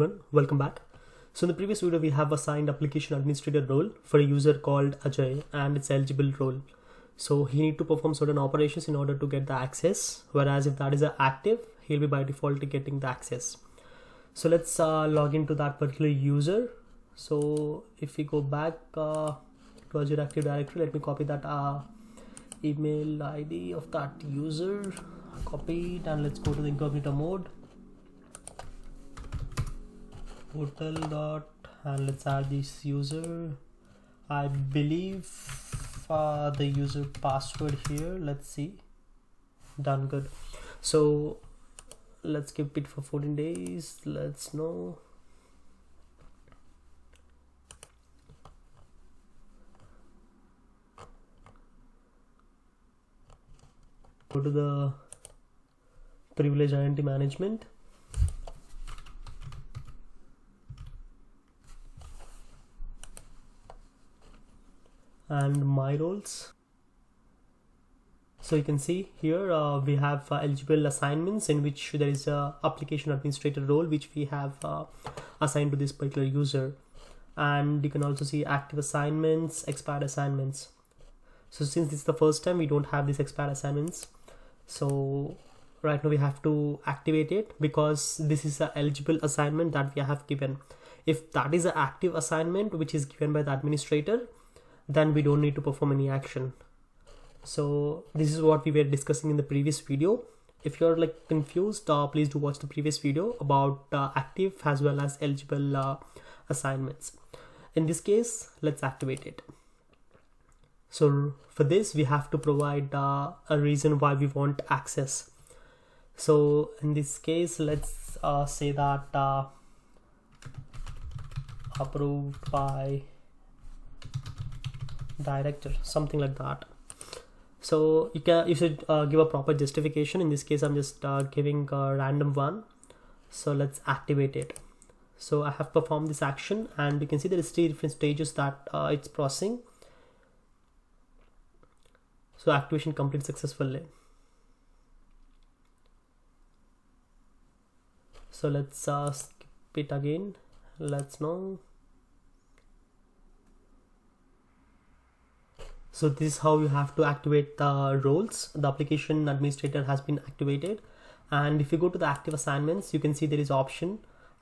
everyone, welcome back. So in the previous video we have assigned application administrator role for a user called Ajay and it's eligible role. So he need to perform certain operations in order to get the access, whereas if that is active, he'll be by default getting the access. So let's log into that particular user. So if we go back to Azure Active Directory, let me copy that email ID of that user, copy it, and let's go to the incognito mode. Portal dot, and let's add this user. I believe the user password here. Let's see. Done. Good. So let's keep it for 14 days. Let's know. Go to the privilege identity management. And my roles. So you can see here we have eligible assignments in which there is a application administrator role which we have assigned to this particular user, and you can also see active assignments, expired assignments. So since this is the first time, we don't have these expired assignments, so right now we have to activate it because this is an eligible assignment that we have given. If that is an active assignment which is given by the administrator, then we don't need to perform any action. So this is what we were discussing in the previous video. If you're confused, please do watch the previous video about active as well as eligible assignments. In this case, let's activate it. So for this, we have to provide a reason why we want access. So in this case, let's say that approved by director, something like that. So you should give a proper justification. In this case, I'm just giving a random one. So let's activate it. So I have performed this action, and you can see there is 3 different stages that it's processing. So activation complete successfully. So let's skip it again. Let's know. So this is how you have to activate the roles. The application administrator has been activated, and if you go to the active assignments, you can see there is option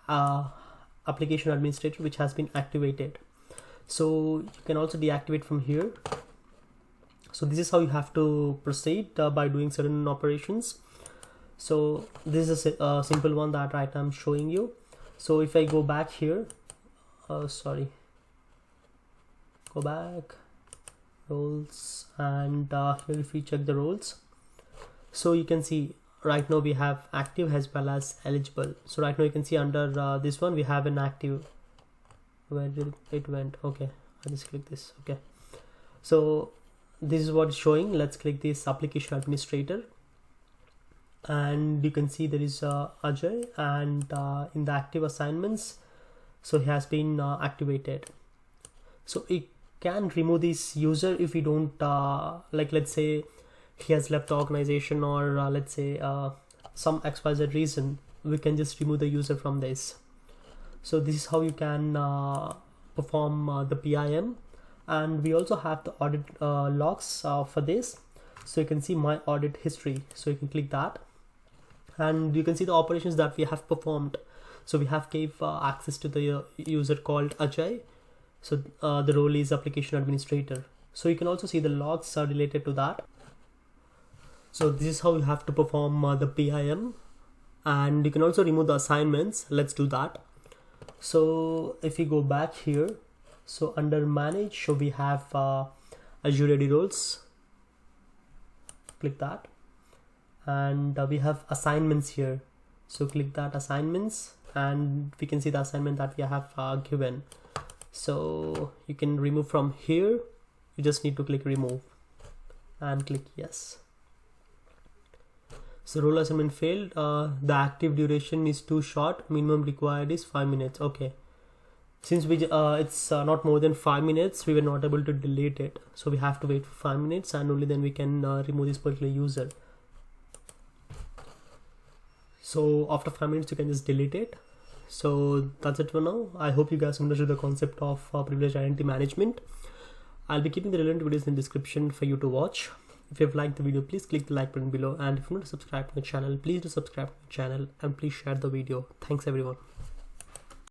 application administrator which has been activated. So you can also deactivate from here. So this is how you have to proceed by doing certain operations. So this is a simple one that right now I'm showing you. So if I go back here, go back, roles, and here if we check the roles, so you can see right now we have active as well as eligible. So right now you can see under this one we have an active. Where did it went? Okay, I just click this. Okay, so this is what it's showing. Let's click this application administrator, and you can see there is Ajay, and in the active assignments, so he has been activated. So it can remove this user if we don't let's say he has left the organization, or let's say some XYZ reason, we can just remove the user from this. So this is how you can perform the PIM. And we also have the audit logs for this. So you can see my audit history, so you can click that, and you can see the operations that we have performed. So we have gave access to the user called Ajay. So the role is application administrator. So you can also see the logs are related to that. So this is how you have to perform the PIM, and you can also remove the assignments. Let's do that. So if you go back here, so under manage, so we have Azure Ready roles. Click that, and we have assignments here. So click that assignments, and we can see the assignment that we have given. So you can remove from here. You just need to click remove and click yes. So role assignment failed. The active duration is too short. Minimum required is 5 minutes. Okay. Since it's not more than 5 minutes, we were not able to delete it. So we have to wait for 5 minutes, and only then we can remove this particular user. So after 5 minutes, you can just delete it. So that's it for now. I hope you guys understood the concept of privileged identity management. I'll be keeping the relevant videos in the description for you to watch. If you've liked the video, please click the like button below, and if you're not subscribed to the channel, please do subscribe to the channel and please share the video. Thanks everyone.